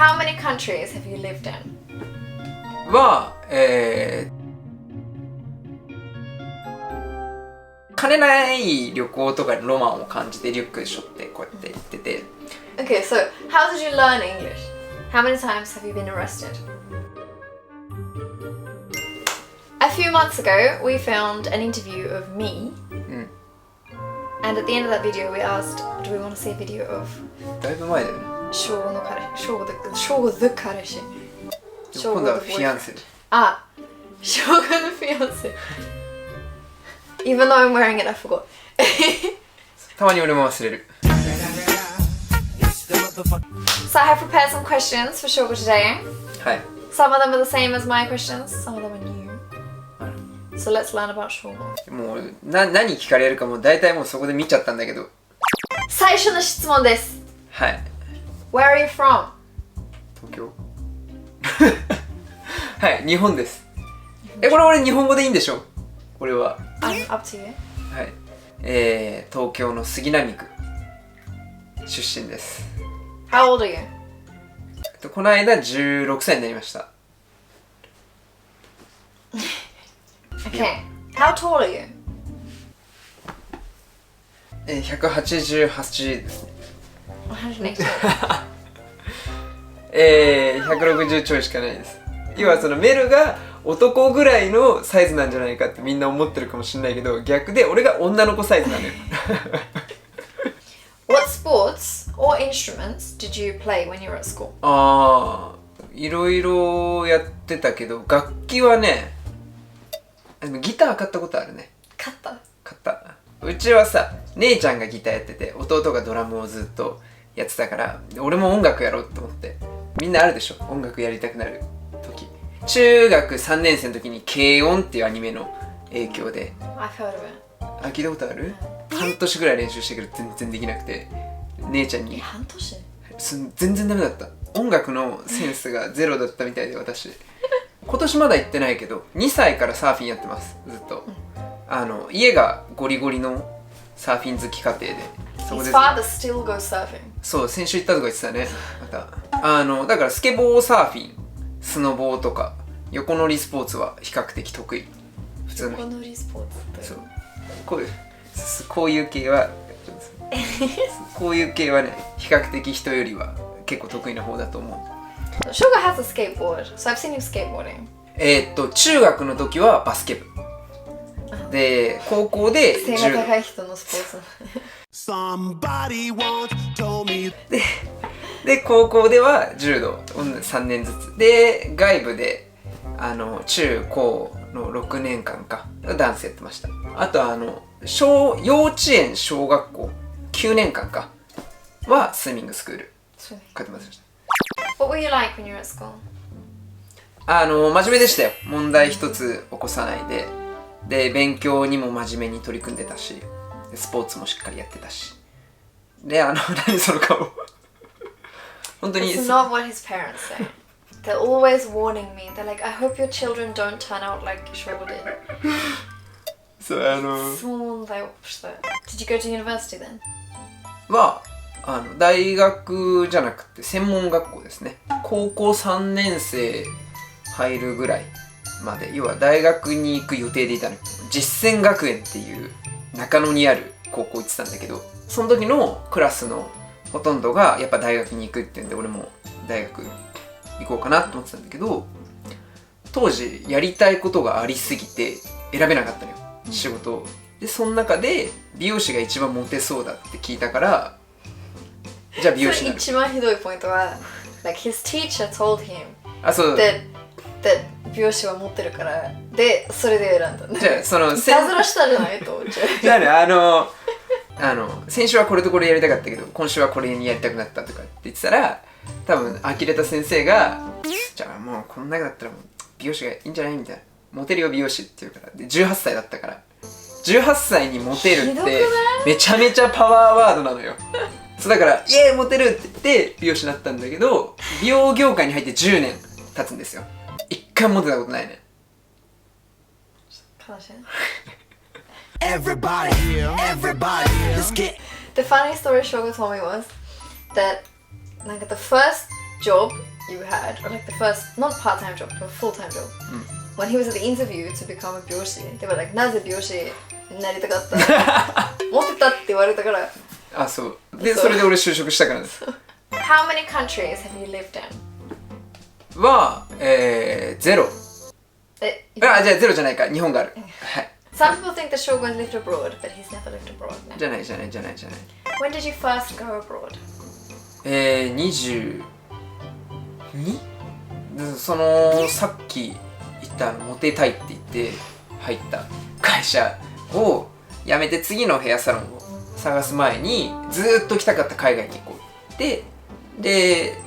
How many countries have you lived in? は、金ない旅行とかにロマンを感じてリュック背負ってこうやって行ってて。Okay, so how did you learn English? How many times have you been arrested? A few months ago, we filmed an interview of me. And at the end of that video, we asked, do we want to see a video of だいぶ前だよね。Shou the 彼氏。今度はフィアンセ。Ah, Shou the fiance. Even though I'm wearing it, I forgot. たまに俺も忘れる。So I have prepared some questions for Shou today. はい。Some of them are the same as my questions, some of them are new. So let's learn about Shou. もう何聞かれるかもう大体もうそこで見ちゃったんだけど。最初の質問です。はい。Where are you from? 東京。はい、日本です。これ俺日本語でいいんでしょ？これは。Up to you. はい。東京の杉並区出身です。How old are you? この間16歳になりました。Okay. How tall are you? 188ですね。180. 160ちょいしかないです。要はそのメルが男ぐらいのサイズなんじゃないかってみんな思ってるかもしれないけど、逆で俺が女の子サイズなのよ。What sports or instruments did you play when you were at school? いろいろやってたけど、楽器はね、ギター買ったことあるね。買った。うちはさ、姉ちゃんがギターやってて、弟がドラムをずっとやってたから、俺も音楽やろうと思って。みんなあるでしょ、音楽やりたくなる時。中学3年生の時に軽音っていうアニメの影響で。I've heard of it. 聞いたことある？半年ぐらい練習してけど全然できなくて、姉ちゃんに。半年？全然ダメだった。音楽のセンスがゼロだったみたいで私。今年まだ行ってないけど、2歳からサーフィンやってます、ずっと。家がゴリゴリのサーフィン好き家庭で。そこで His father still goes surfing. そう、先週行ったとか言ってたね。また。だからスケボーサーフィン、スノボーとか、横乗りスポーツは比較的得意。普通の。横乗りスポーツって。そう。こういう系は、こういう系はね、比較的人よりは結構得意な方だと思う。Sugar has a skateboard, so I've seen him skateboarding. 中学の時はバスケ部。で、高校で背が高い人のスポーツ。で、高校では柔道3年ずつ。で、外部で、中高の6年間か、ダンスやってました。あと幼稚園、小学校9年間かはスイミングスクール通ってました。What were you like when you were at school? 真面目でしたよ。問題一つ起こさないで。で、勉強にも真面目に取り組んでたし、スポーツもしっかりやってたし。で、何その顔。本当に。It's not what his parents say. They're always warning me. They're like, I hope your children don't turn out like Shou did. そう、そう問題を起こした。Did you go to university then? は、大学じゃなくて専門学校ですね。高校3年生入るぐらいまで、要は大学に行く予定でいたの。実践学園っていう中野にある高校行ってたんだけど、その時のクラスのほとんどがやっぱ大学に行くっていうんで、俺も大学行こうかなと思ってたんだけど、当時やりたいことがありすぎて選べなかったのよ、仕事を。で、その中で美容師が一番モテそうだって聞いたから、じゃあ美容師になる。一番ひどいポイントは、like his teacher told him そうthat美容師は持ってるから、で、それで選んだ。じゃあそのいたずらしたじゃないと思っちゃう。じゃあね、先週はこれとこれやりたかったけど今週はこれにやりたくなったとかって言ってたら、多分呆れた先生がじゃあもうこんなだったらもう美容師がいいんじゃないみたいな、モテるよ美容師って言うから。で18歳だったから、18歳にモテるってめちゃめちゃパワーワードなのよ。そうだからイエーイモテるって言って美容師になったんだけど、美容業界に入って10年経つんですよ。一回もモテたことないね。悲しい。Everybody, let's get. The funny story Shoga told me was that like the first job you had, or like the first, not part-time job, but full-time job, when he was at the interview to become a 美容師 they were like なぜ美容師になりたかったモテたって言われたからあ、そうでそれで俺就職したからです How many countries have you lived in? は、ゼロえじゃあゼロじゃないか日本があるはい Some people think that Shogun lived abroad, but he's never lived abroad. No. じゃない When did you first go abroad? 22? そのさっき言ったモテたいって言って入った会社を辞めて次のヘアサロンを探す前にずーっと行きたかった海外に行こうってで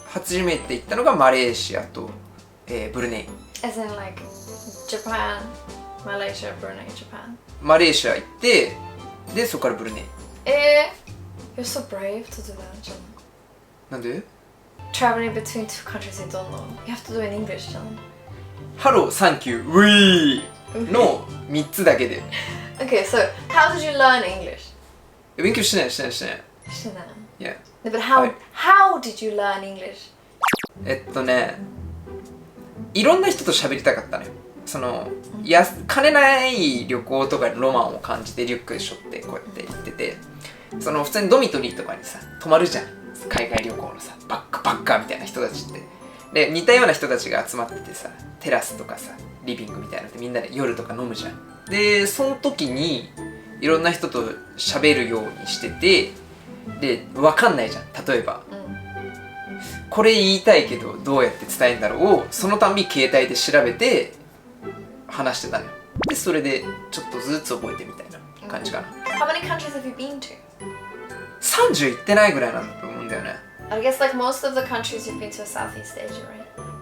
初めて行ったのがマレーシアと、ブルネイ As in like Japan, Malaysia, Brunei, Japan. マレーシア行ってでそこからブルネイ You're so brave to do that, John. なんで Traveling between two countries you don't know. You have to do it in English, John. ハロー、サンキュー、ウィーの3つだけで Okay, so how did you learn English? 勉強してない Yeah. No, but how, Right. how did you learn English? いろんな人と喋りたかったのよその金ない旅行とかにロマンを感じてリュック背負ってこうやって行っててその普通にドミトリーとかにさ泊まるじゃん海外旅行のさバックパッカーみたいな人たちってで似たような人たちが集まっててさテラスとかさリビングみたいなのでみんなで夜とか飲むじゃんでその時にいろんな人と喋るようにしててで分かんないじゃん例えばこれ言いたいけどどうやって伝えるんだろうをそのたんび携帯で調べて話してたのよでそれでちょっとずつ覚えてみたいな感じかな How many countries have you been to? 30いってないぐらいなんだと思うんだよね I guess like most of the countries you've been to are Southeast Asia,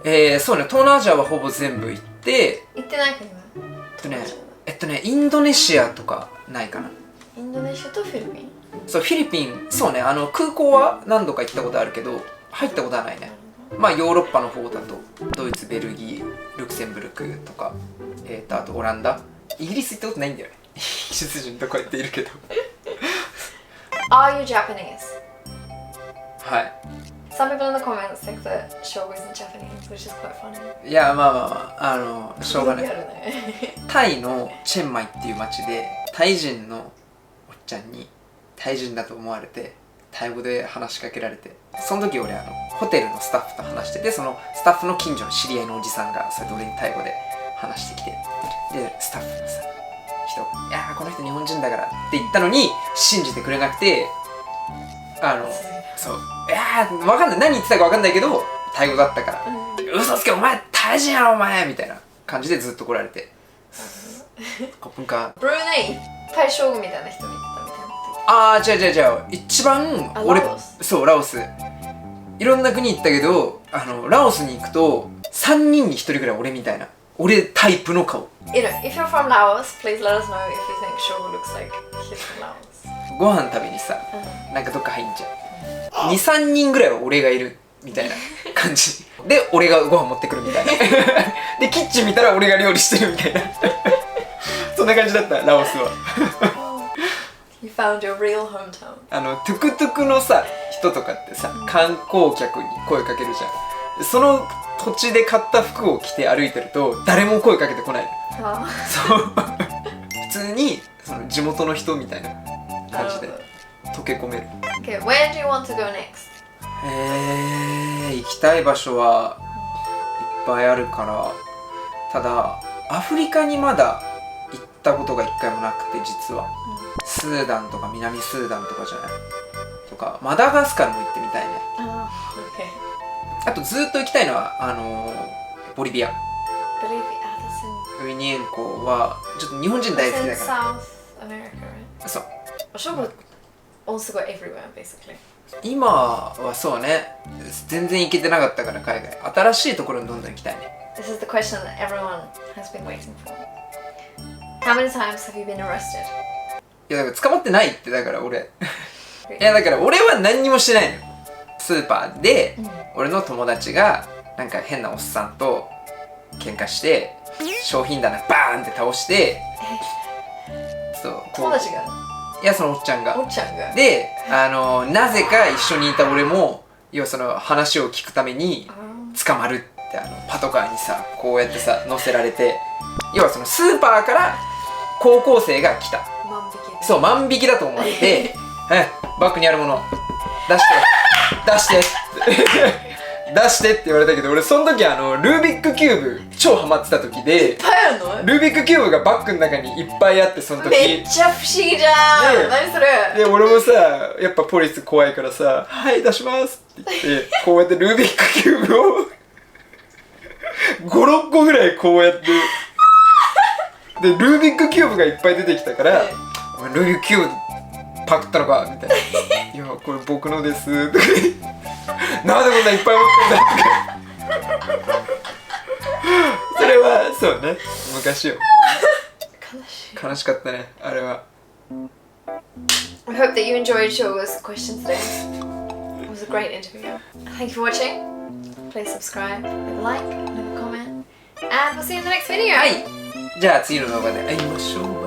right? そうね東南アジアはほぼ全部行って行ってない国はインドネシアとかないかなインドネシアとフィリピンそうフィリピンそうね空港は何度か行ったことあるけど入ったことはないねまあヨーロッパの方だとドイツ、ベルギー、ルクセンブルクとかあとオランダイギリス行ったことないんだよね出陣とか言っているけど Are you Japanese? はい Some people in the comments think that Shogo isn't Japanese, which is quite funny. いやまあしょうがないリアルねタイのチェンマイっていう町でタイ人のおっちゃんにタイ人だと思われてタイ語で話しかけられてその時俺ホテルのスタッフと話しててそのスタッフの近所の知り合いのおじさんがそれで俺にタイ語で話してきてでスタッフのさ人が「いやこの人日本人だから」って言ったのに信じてくれなくてそういや分かんない何言ってたか分かんないけどタイ語だったから「嘘つけお前タイ人やろお前」みたいな感じでずっと来られてコップンかブルネイタイ将軍みたいな人に言ってたみたいな違う一番俺ラオスそうラオスいろんな国行ったけどラオスに行くと3人に1人ぐらい俺みたいな俺タイプの顔 You know, if you're from Laos, please let us know if you think Shogo looks like he's from Laos. ご飯食べにさなんかどっか入んじゃん 2,3 人ぐらいは俺がいるみたいな感じで俺がご飯持ってくるみたいなでキッチン見たら俺が料理してるみたいなそんな感じだったラオスはYou found your real hometown. トゥクトゥクのさ人とかってさ観光客に声かけるじゃんその土地で買った服を着て歩いてると誰も声かけてこないそう普通にその地元の人みたいな感じで溶け込める Okay, where do you want to go next? 行きたい場所はいっぱいあるからただアフリカにまだ行ったことが一回もなくて実は、スーダンとか南スーダンとかじゃないとかマダガスカルも行ってみたいね Okay. あとずっと行きたいのはボリビア Bolivia, that's in, ウィニエンコはちょっと日本人大好き that's だ in から South America, right? そう Shogo also got everywhere, basically. 今はそうね全然行けてなかったから海外新しいところにどんどん行きたいね This is the question that everyone has been waiting for. How many times have you been arrested? いやだから捕まってないってだから俺いやだから俺は何にもしてないのよスーパーで俺の友達がなんか変なおっさんと喧嘩して商品棚バーンって倒してそうこ友達がういやそのおっちゃんがおっちゃんがでなぜか一緒にいた俺も要はその話を聞くために捕まるってパトカーにさこうやってさ乗せられて、要はそのスーパーから高校生が来た。万引き。そう万引きだと思ってバッグにあるもの出して出してって言われたけど、俺その時ルービックキューブ超ハマってた時で、いっぱいあるの？ルービックキューブがバッグの中にいっぱいあって、その時めっちゃ不思議じゃん、ね何それ。で俺もさやっぱポリス怖いからさ「はい出します」って言ってこうやってルービックキューブを56個ぐらいこうやってでルービックキューブがいっぱい出てきたから「お前ルービックキューブパクったのか」みたいな「いやこれ僕のです」とかなんでこんないっぱい持ってんだとかそれはそうね昔よ。悲しかったねあれは。 I hope that you enjoyed Shogo's question today. It was a great interview. Thank you for watching. Please subscribe, leave a like, leave a comment, and we'll see you in the next video. はいじゃあ次の動画で会いましょう。